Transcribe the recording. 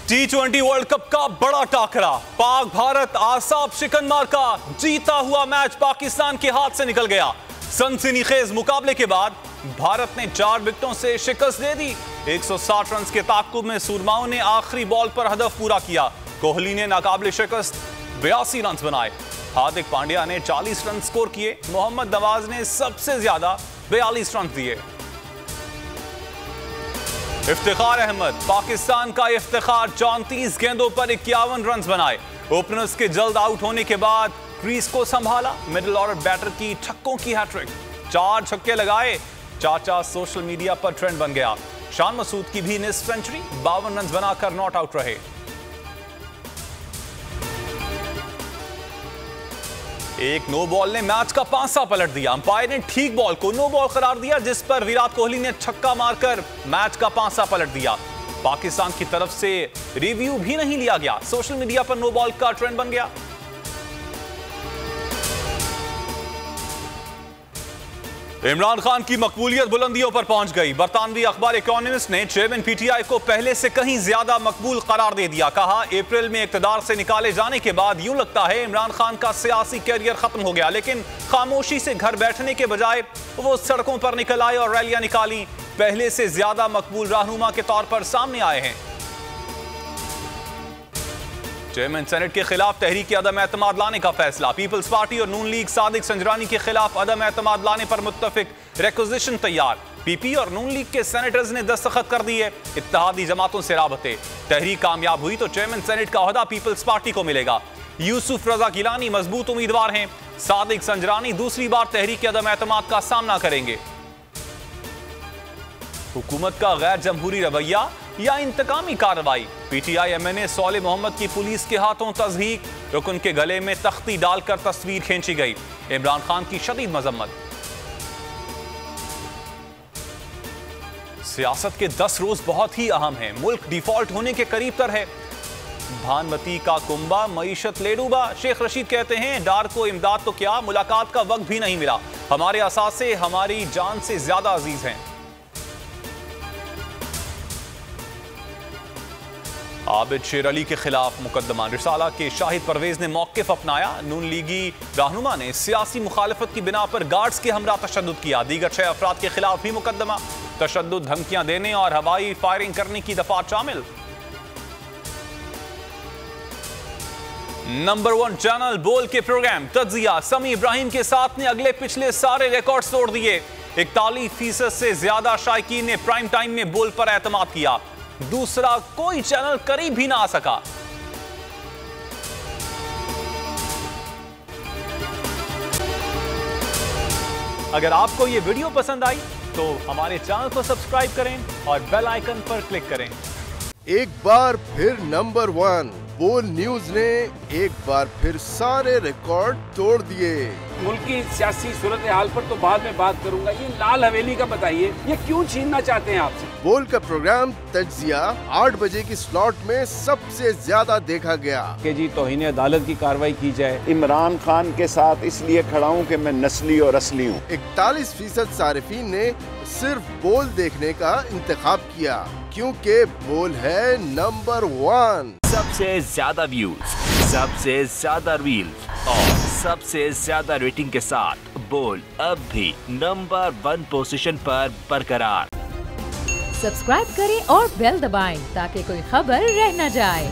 T20 world cup का बड़ा टाकरा, पाक भारत आसाब शिकन मार्का, जीता हुआ मैच पाकिस्तान के हाथ से निकल गया। सनसनीखेज मुकाबले के बाद भारत ने 4 विकेटों से शिकस्त दे दी। 160 रन के ताक़ुब में सूरमाओं ने आखिरी बॉल पर हदफ पूरा किया। कोहली ने नाकाबिल शिकस्त 82 रन बनाए। हार्दिक पांड्या ने 40 रन स्कोर किए। मोहम्मद नवाज ने सबसे ज्यादा 42 रन दिए। इफ्तिखार अहमद, पाकिस्तान का इफ्तिखार, 34 गेंदों पर 51 रन बनाए। ओपनर्स के जल्द आउट होने के बाद क्रीज को संभाला। मिडिल ऑर्डर बैटर की छक्कों की हैट्रिक, 4 छक्के लगाए। चाचा सोशल मीडिया पर ट्रेंड बन गया। शान मसूद की भी निस्फ सेंचुरी, 52 रन बनाकर नॉट आउट रहे। एक नो बॉल ने मैच का पांसा पलट दिया। अंपायर ने ठीक बॉल को नो बॉल करार दिया, जिस पर विराट कोहली ने छक्का मारकर मैच का पांसा पलट दिया। पाकिस्तान की तरफ से रिव्यू भी नहीं लिया गया। सोशल मीडिया पर नो बॉल का ट्रेंड बन गया। इमरान खान की मकबूलियत बुलंदियों पर पहुंच गई। बरतानवी अखबार इकोनॉमिस्ट ने चेयरमैन पीटीआई को पहले से कहीं ज्यादा मकबूल करार दे दिया। कहा, अप्रैल में इक्तदार से निकाले जाने के बाद यूं लगता है इमरान खान का सियासी कैरियर खत्म हो गया, लेकिन खामोशी से घर बैठने के बजाय वो सड़कों पर निकल आए और रैलियां निकाली। पहले से ज्यादा मकबूल रहनुमा के तौर पर सामने आए हैं। चेयरमैन सेनेट के खिलाफ तहरीक अदम एतमाद लाने का फैसला। पीपल्स पार्टी और नून लीग सादिक संजरानी के खिलाफ अदम एतमाद लाने पर मुत्तफिक, रिक्विजिशन तैयार। पीपी और नून लीग के सेनेटर्स ने दस्तखत कर दिए। इत्तेहादी जमातों से राबते। तहरीक कामयाब हुई तो चेयरमैन सेनेट का ओहदा पीपल्स पार्टी को मिलेगा। यूसुफ रजा गिलानी मजबूत उम्मीदवार हैं। सादिक संजरानी दूसरी बार तहरीक अदम एतमाद का सामना करेंगे। हुकूमत का गैर जमहूरी रवैया या इंतकामी कार्रवाई। पीटीआई एमएनए सौले मोहम्मद की पुलिस के हाथों तज़हीक, रुकन के गले में तख्ती डालकर तस्वीर खींची गई। इमरान खान की शदीद मजम्मत। सियासत के 10 रोज बहुत ही अहम हैं। मुल्क डिफॉल्ट होने के करीब तर है। भानमती का कुंबा, मईशत ले डूबा। शेख रशीद कहते हैं, डार को इमदाद तो क्या, मुलाकात का वक्त भी नहीं मिला। हमारे असासे हमारी जान से ज्यादा अजीज हैं। आबिद शेर अली के खिलाफ मुकदमा। रिसाला के शाहिद परवेज ने मौक़िफ़ अपनाया। नून लीगी रहनुमा ने सियासी मुखालफत की बिना पर गार्ड्स के हमरा तशद्दुद किया। दीगर 6 अफराद के खिलाफ भी मुकदमा। तशद्दुद, धमकियां देने और हवाई फायरिंग करने की दफात शामिल। नंबर 1 चैनल बोल के प्रोग्राम तज्जिया समी इब्राहिम के साथ ने अगले पिछले सारे रिकॉर्ड तोड़ दिए। 41% से ज्यादा शायकीन ने प्राइम टाइम में बोल पर एतमाद किया। दूसरा कोई चैनल करीब भी ना आ सका। अगर आपको यह वीडियो पसंद आई तो हमारे चैनल को सब्सक्राइब करें और बेल आइकन पर क्लिक करें। एक बार फिर नंबर 1 बोल न्यूज ने एक बार फिर सारे रिकॉर्ड तोड़ दिए। मुल्क की सियासी सूरत हाल पर तो बाद में बात करूंगा। ये लाल हवेली का बताइए, ये क्यों छीनना चाहते हैं आपसे? बोल का प्रोग्राम तज्जिया 8 बजे की स्लॉट में सबसे ज्यादा देखा गया। कि जी तौहीन अदालत की कार्रवाई की जाए। इमरान खान के साथ इसलिए खड़ा हूँ कि मैं नस्ली और असली हूँ। 41% सारिफीन ने सिर्फ बोल देखने का इंतखाब किया, क्योंकि बोल है नंबर 1। सबसे ज्यादा व्यूज, सबसे ज्यादा रील्स और सबसे ज्यादा रेटिंग के साथ बोल अब भी नंबर 1 पोजीशन पर बरकरार। सब्सक्राइब करें और बेल दबाएं ताकि कोई खबर रह न जाए।